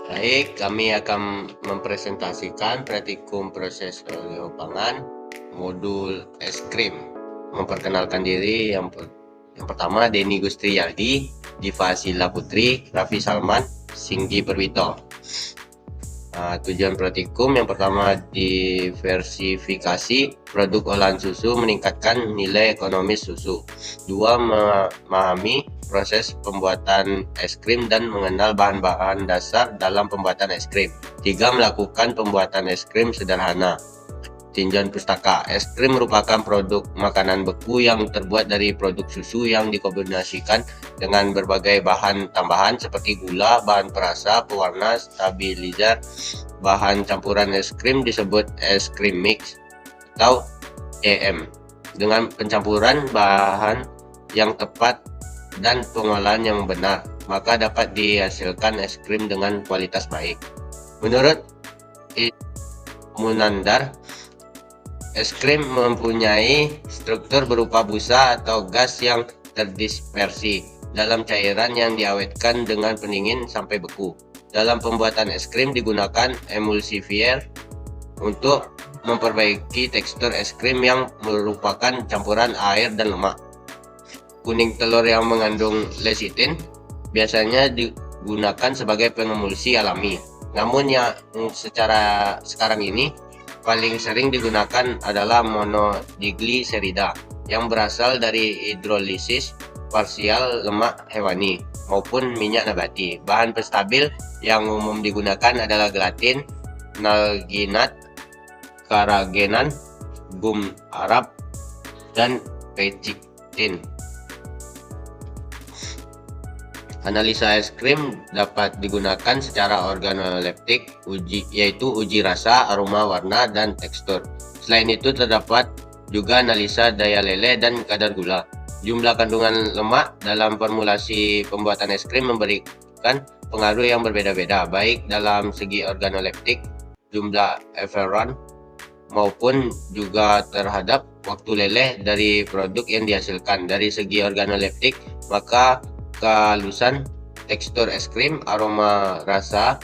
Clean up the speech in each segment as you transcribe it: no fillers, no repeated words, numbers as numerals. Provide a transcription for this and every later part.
Baik, kami akan mempresentasikan praktikum proses oleopangan modul es krim. Memperkenalkan diri yang pertama Denny Gustriyaldi, Diva Sila Putri, Raffi Salman, Singgi Perwito. Tujuan praktikum yang pertama diversifikasi produk olahan susu, meningkatkan nilai ekonomis susu. 2. Memahami proses pembuatan es krim dan mengenal bahan-bahan dasar dalam pembuatan es krim. 3. Melakukan pembuatan es krim sederhana. Tinjauan pustaka. Es krim merupakan produk makanan beku yang terbuat dari produk susu yang dikombinasikan dengan berbagai bahan tambahan seperti gula, bahan perasa, pewarna, stabilizer. Bahan campuran es krim disebut es krim mix atau EM. Dengan pencampuran bahan yang tepat dan pengolahan yang benar, maka dapat dihasilkan es krim dengan kualitas baik. Menurut Munandar, es krim mempunyai struktur berupa busa atau gas yang terdispersi dalam cairan yang diawetkan dengan pendingin sampai beku. Dalam pembuatan es krim digunakan emulsifier untuk memperbaiki tekstur es krim yang merupakan campuran air dan lemak. Kuning telur yang mengandung lecitin biasanya digunakan sebagai pengemulsi alami. Namun yang secara sekarang ini paling sering digunakan adalah monodigliserida yang berasal dari hidrolisis parsial lemak hewani maupun minyak nabati. Bahan penstabil yang umum digunakan adalah gelatin, nalginat, karagenan, gum Arab, dan pectin. Analisa es krim dapat digunakan secara organoleptik, yaitu uji rasa, aroma, warna, dan tekstur. Selain itu terdapat juga analisa daya leleh dan kadar gula. Jumlah kandungan lemak dalam formulasi pembuatan es krim memberikan pengaruh yang berbeda-beda, baik dalam segi organoleptik, jumlah efferon, maupun juga terhadap waktu leleh dari produk yang dihasilkan. Dari segi organoleptik, maka kehalusan tekstur es krim, aroma, rasa,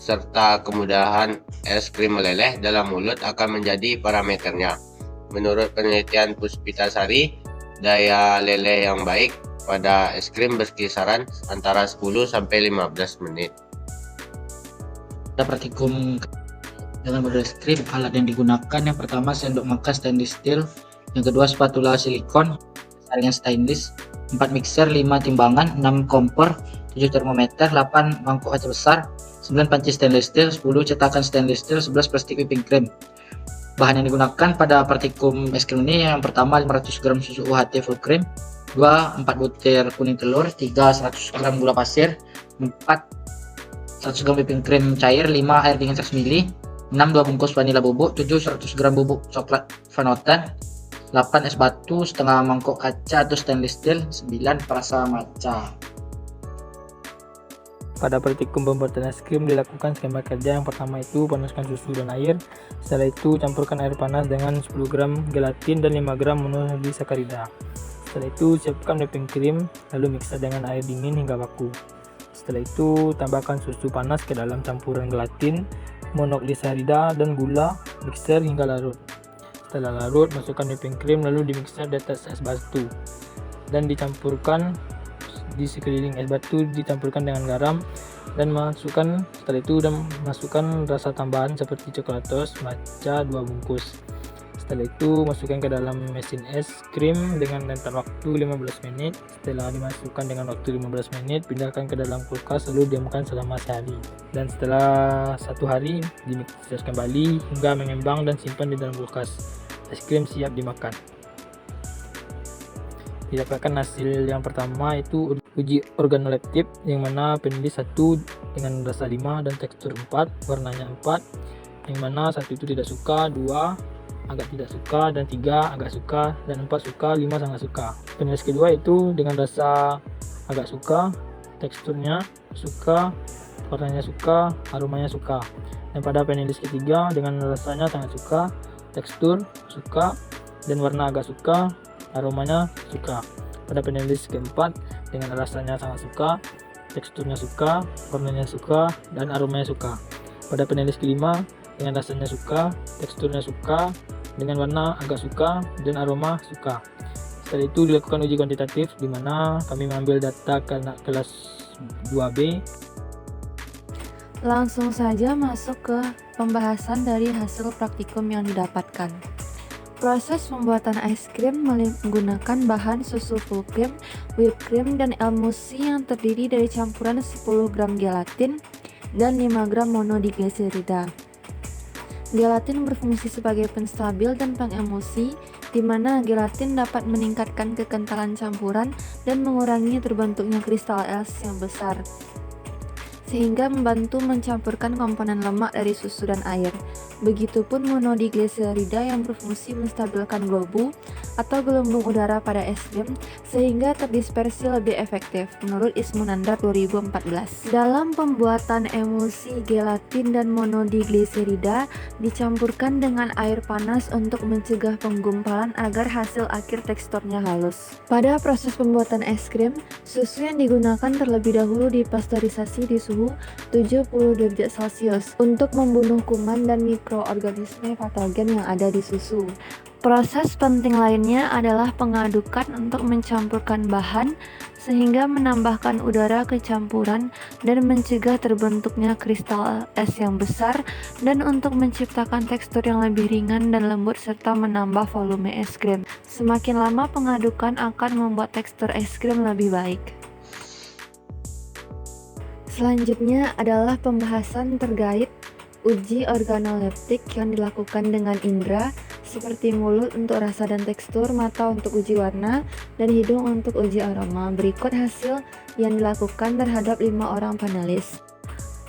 serta kemudahan es krim meleleh dalam mulut akan menjadi parameternya. Menurut penelitian Puspitasari, daya leleh yang baik pada es krim berkisaran antara 10 sampai 15 menit. Pada praktikum dalam modul es krim, alat yang digunakan yang pertama sendok makan stainless steel, yang kedua spatula silikon, saringan stainless, 4 mixer, 5 timbangan, 6 kompor, 7 termometer, 8 mangkuk kaca besar, 9 panci stainless steel, 10 cetakan stainless steel, 11 plastik whipping cream. Bahan yang digunakan pada praktikum es krim ini yang pertama 500 gram susu UHT full cream, 2 4 butir kuning telur, 3 100 gram gula pasir, 4 100 gram whipping cream cair, 5 air dingin 100 ml, 6 2 bungkus vanila bubuk, 7 100 gram bubuk coklat vanutan, 8 es batu, setengah mangkok kaca atau stainless steel, 9 perasa matcha. Pada praktikum pembuatan es krim dilakukan skema kerja yang pertama itu panaskan susu dan air. Setelah itu campurkan air panas dengan 10 gram gelatin dan 5 gram monosakarida. Setelah itu siapkan whipping cream, lalu mixer dengan air dingin hingga baku. Setelah itu tambahkan susu panas ke dalam campuran gelatin, monogliserida dan gula, mixer hingga larut. Setelah larut, masukkan whipping cream lalu dimixer di atas es batu dan dicampurkan di sekeliling es batu, dicampurkan dengan garam dan setelah itu masukkan rasa tambahan seperti coklatos, matcha 2 bungkus. Setelah itu masukkan ke dalam mesin es krim dengan rentan waktu 15 menit. Setelah dimasukkan dengan waktu 15 menit, pindahkan ke dalam kulkas lalu diamkan selama sehari. Dan setelah 1 hari dimixer kembali hingga mengembang dan simpan di dalam kulkas. Es krim siap dimakan. Didapatkan hasil yang pertama itu uji organoleptik, yang mana penulis 1 dengan rasa 5 dan tekstur 4, warnanya 4, yang mana 1 itu tidak suka, 2 agak tidak suka, dan 3 agak suka, dan 4 suka, 5 sangat suka. Penulis kedua itu dengan rasa agak suka, teksturnya suka, warnanya suka, aromanya suka. Dan pada penulis ketiga dengan rasanya sangat suka, tekstur suka, dan warna agak suka, aromanya suka. Pada penulis keempat dengan rasanya sangat suka, teksturnya suka, warnanya suka, dan aromanya suka. Pada panelis kelima, dengan rasanya suka, teksturnya suka, dengan warna agak suka, dan aroma suka. Setelah itu dilakukan uji kuantitatif, di mana kami mengambil data kelas 2B. Langsung saja masuk ke pembahasan dari hasil praktikum yang didapatkan. Proses pembuatan es krim menggunakan bahan susu full cream, whipped cream, dan emulsi yang terdiri dari campuran 10 gram gelatin dan 5 gram monodiglycerida. Gelatin berfungsi sebagai penstabil dan pengemulsi, di mana gelatin dapat meningkatkan kekentalan campuran dan mengurangi terbentuknya kristal es yang besar, sehingga membantu mencampurkan komponen lemak dari susu dan air. Begitupun monodiglycerida yang berfungsi menstabilkan globu atau gelembung udara pada es krim sehingga terdispersi lebih efektif, menurut Ismunandar 2014. Dalam pembuatan emulsi, gelatin dan monodiglycerida dicampurkan dengan air panas untuk mencegah penggumpalan agar hasil akhir teksturnya halus. Pada proses pembuatan es krim, susu yang digunakan terlebih dahulu dipasteurisasi di suhu 70 derajat Celcius untuk membunuh kuman dan mikroorganisme patogen yang ada di susu. Proses penting lainnya adalah pengadukan untuk mencampurkan bahan sehingga menambahkan udara ke campuran dan mencegah terbentuknya kristal es yang besar, dan untuk menciptakan tekstur yang lebih ringan dan lembut serta menambah volume es krim. Semakin lama pengadukan akan membuat tekstur es krim lebih baik. Selanjutnya adalah pembahasan terkait uji organoleptik yang dilakukan dengan indera, seperti mulut untuk rasa dan tekstur, mata untuk uji warna, dan hidung untuk uji aroma. Berikut hasil yang dilakukan terhadap 5 orang panelis.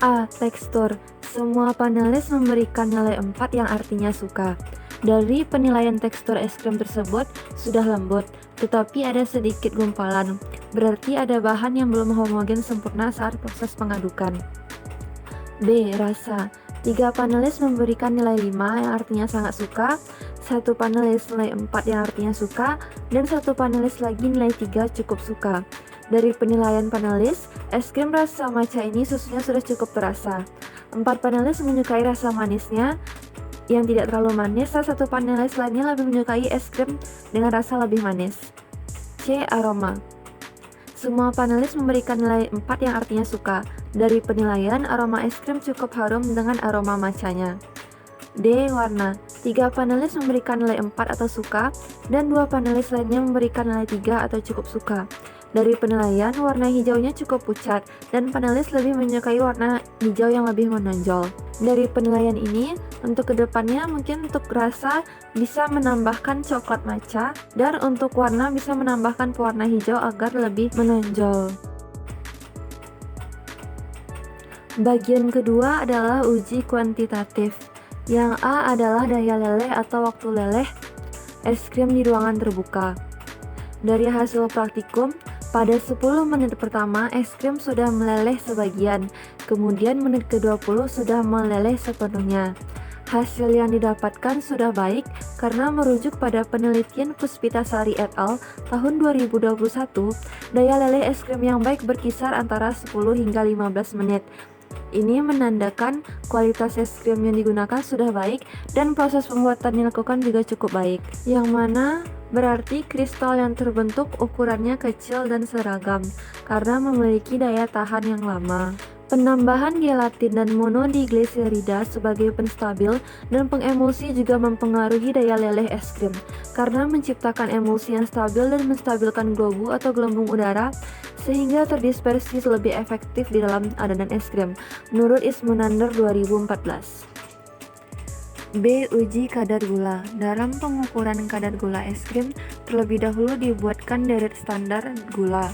A. Tekstur. Semua panelis memberikan nilai 4 yang artinya suka. Dari penilaian tekstur es krim tersebut sudah lembut, tetapi ada sedikit gumpalan. Berarti ada bahan yang belum homogen sempurna saat proses pengadukan. B. Rasa. 3 panelis memberikan nilai 5 yang artinya sangat suka, 1 panelis nilai 4 yang artinya suka, dan 1 panelis lagi nilai 3 cukup suka. Dari penilaian panelis, es krim rasa matcha ini susunya sudah cukup terasa. 4 panelis menyukai rasa manisnya yang tidak terlalu manis, dan 1 panelis lainnya lebih menyukai es krim dengan rasa lebih manis. C. Aroma. Semua panelis memberikan nilai 4 yang artinya suka. Dari penilaian, aroma es krim cukup harum dengan aroma matchanya. D. Warna. 3 panelis memberikan nilai 4 atau suka, dan 2 panelis lainnya memberikan nilai 3 atau cukup suka. Dari penilaian, warna hijaunya cukup pucat, dan panelis lebih menyukai warna hijau yang lebih menonjol. Dari penilaian ini, untuk kedepannya mungkin untuk rasa bisa menambahkan coklat matcha, dan untuk warna bisa menambahkan pewarna hijau agar lebih menonjol. Bagian kedua adalah uji kuantitatif. Yang A adalah daya leleh atau waktu leleh es krim di ruangan terbuka. Dari hasil praktikum, pada 10 menit pertama es krim sudah meleleh sebagian, kemudian menit ke-20 sudah meleleh sepenuhnya. Hasil yang didapatkan sudah baik karena merujuk pada penelitian Puspitasari et al. Tahun 2021, daya leleh es krim yang baik berkisar antara 10 hingga 15 menit. Ini menandakan kualitas es krim yang digunakan sudah baik dan proses pembuatan dilakukan juga cukup baik, yang mana berarti kristal yang terbentuk ukurannya kecil dan seragam karena memiliki daya tahan yang lama. Penambahan gelatin dan monodiglycerida sebagai penstabil dan pengemulsi juga mempengaruhi daya leleh es krim karena menciptakan emulsi yang stabil dan menstabilkan globu atau gelembung udara sehingga terdispersi lebih efektif di dalam adonan es krim, menurut Ismunandar 2014. B. Uji kadar gula. Dalam pengukuran kadar gula es krim, terlebih dahulu dibuatkan deret standar gula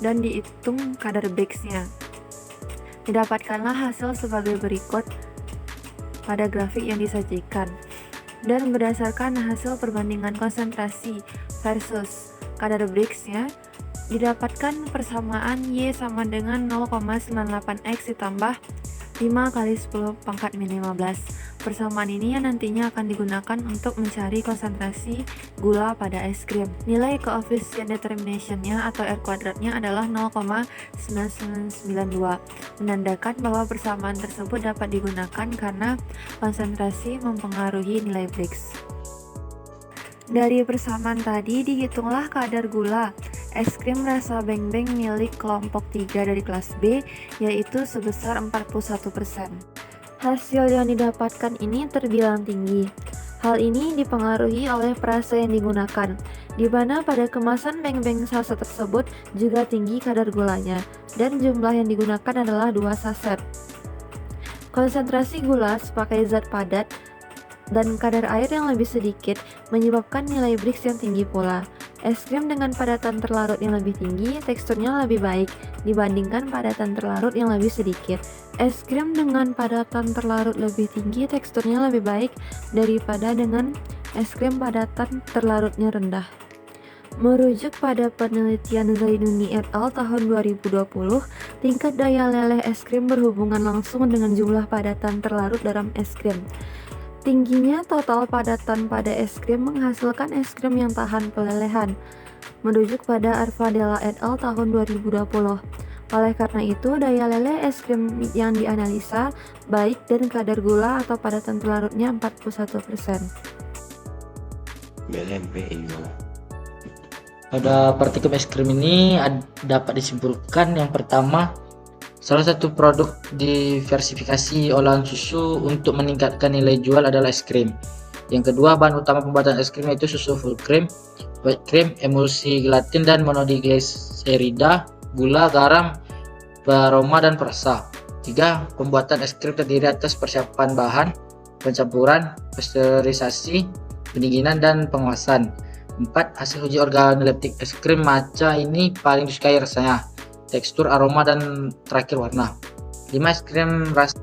dan dihitung kadar Brix-nya. Didapatkanlah hasil sebagai berikut pada grafik yang disajikan, dan berdasarkan hasil perbandingan konsentrasi versus kadar Brix-nya, didapatkan persamaan Y sama dengan 0,98X ditambah 5 kali 10 pangkat min 15. Persamaan ini yang nantinya akan digunakan untuk mencari konsentrasi gula pada es krim. Nilai coefficient determination-nya atau R kuadratnya adalah 0,9992, menandakan bahwa persamaan tersebut dapat digunakan karena konsentrasi mempengaruhi nilai Brix. Dari persamaan tadi dihitunglah kadar gula es krim rasa beng-beng milik kelompok 3 dari kelas B, yaitu sebesar 41%. Hasil yang didapatkan ini terbilang tinggi. Hal ini dipengaruhi oleh perasa yang digunakan, di mana pada kemasan beng-beng saset tersebut juga tinggi kadar gulanya, dan jumlah yang digunakan adalah 2 saset. Konsentrasi gula sebagai zat padat dan kadar air yang lebih sedikit menyebabkan nilai Brix yang tinggi pula. Es krim dengan padatan terlarut yang lebih tinggi, teksturnya lebih baik dibandingkan padatan terlarut yang lebih sedikit. Es krim dengan padatan terlarut lebih tinggi, teksturnya lebih baik daripada dengan es krim padatan terlarutnya rendah. Merujuk pada penelitian Zainuni et al. Tahun 2020, tingkat daya leleh es krim berhubungan langsung dengan jumlah padatan terlarut dalam es krim. Tingginya total padatan pada es krim menghasilkan es krim yang tahan pelelehan, merujuk pada Arvadella et al. Tahun 2020. Oleh karena itu, daya leleh es krim yang dianalisa baik dan kadar gula atau padatan terlarutnya 41%. BLMP ini. Pada partikel es krim ini dapat disimpulkan yang pertama, salah satu produk diversifikasi olahan susu untuk meningkatkan nilai jual adalah es krim. Yang kedua, bahan utama pembuatan es krim yaitu susu full cream, white cream, emulsi gelatin dan monodiglicerida, gula, garam, aroma dan perasa. 3. Pembuatan es krim terdiri atas persiapan bahan, pencampuran, pasteurisasi, pendinginan dan pengawasan. 4. Hasil uji organoleptik es krim matcha ini paling disukai rasanya, tekstur, aroma, dan terakhir warna. 5. Es krim rasa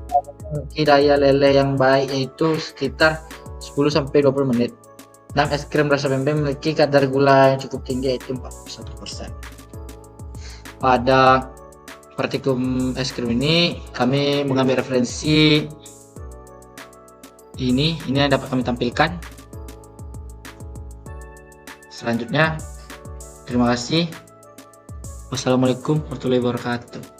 memiliki daya leleh yang baik yaitu sekitar 10-20 menit. 6. Es krim rasa beng-beng memiliki kadar gula yang cukup tinggi yaitu 41%. Pada partikel es krim ini kami mengambil referensi ini yang dapat kami tampilkan. Selanjutnya, terima kasih. Wassalamualaikum warahmatullahi wabarakatuh.